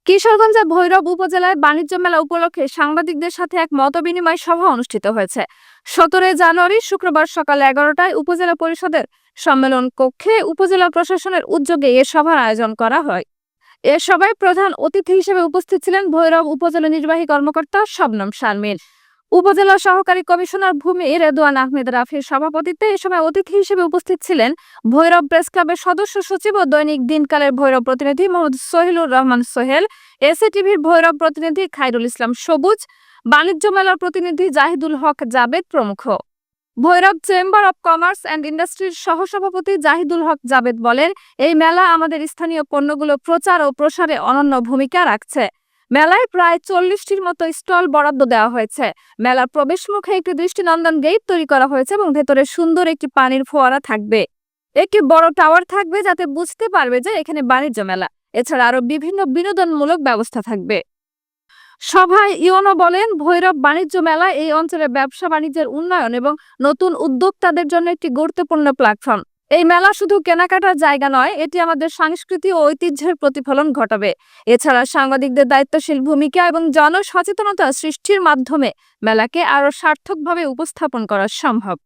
কিশোরগঞ্জের ভৈরব উপজেলায় বাণিজ্য মেলা উপলক্ষে সাংবাদিকদের সাথে এক মতবিনিময় সভা অনুষ্ঠিত হয়েছে। 17 জানুয়ারি শুক্রবার সকাল 11টায় উপজেলা পরিষদের সম্মেলন কক্ষে উপজেলা প্রশাসনের উদ্যোগে এ সভার আয়োজন করা হয়। এ সভায় প্রধান অতিথি হিসেবে উপস্থিত ছিলেন ভৈরব উপজেলা নির্বাহী কর্মকর্তা শবনম শারমিন। উপজেলা সহকারী কমিশনার ভূমি রেদওয়ান আহমেদ রাফির সভাপতিত্বে এ সময় অতিথি হিসেবে উপস্থিত ছিলেন ভৈরব প্রেস ক্লাবের সদস্য সচিব ও দৈনিক দিনকালের ভৈরব প্রতিনিধি মোহাম্মদ সোহেলুর রহমান সোহেল, এসএটিভির ভৈরব প্রতিনিধি খায়রুল ইসলাম সবুজ, বাণিজ্য মেলার প্রতিনিধি জাহিদুল হক জাবেদ প্রমুখ। Bhairab chamber of commerce and ইন্ডাস্ট্রির সহসভাপতি জাহিদুল হক জাবেদ বলেন, এই মেলা আমাদের স্থানীয় পণ্যগুলো প্রচার ও প্রসারে অনন্য ভূমিকা রাখছে। মেলায় প্রায় 40টির মতো স্টল বরাদ্দ দেওয়া হয়েছে। মেলার প্রবেশ মুখে একটি দৃষ্টিনন্দন গেট তৈরি করা হয়েছে এবং ভেতরে সুন্দর একটি পানির ফোয়ারা থাকবে। একটি বড় টাওয়ার থাকবে যাতে বুঝতে পারবে যে এখানে বাণিজ্য মেলা। এছাড়া আরো বিভিন্ন বিনোদনমূলক ব্যবস্থা থাকবে। সভায় ইওনো বলেন, ভৈরব বাণিজ্য মেলা এই অঞ্চলের ব্যবসা বাণিজ্যের উন্নয়ন এবং নতুন উদ্যোক্তাদের জন্য একটি গুরুত্বপূর্ণ প্ল্যাটফর্ম। এই মেলা শুধু কেনাকাটার জায়গা নয়, এটি আমাদের সংস্কৃতি ও ঐতিহ্যের প্রতিফলন ঘটাবে। এছাড়া সাংবাদিকদের দায়িত্বশীল ভূমিকা এবং জনসচেতনতা সৃষ্টির মাধ্যমে মেলাকে আরো সার্থকভাবে উপস্থাপন করা সম্ভব।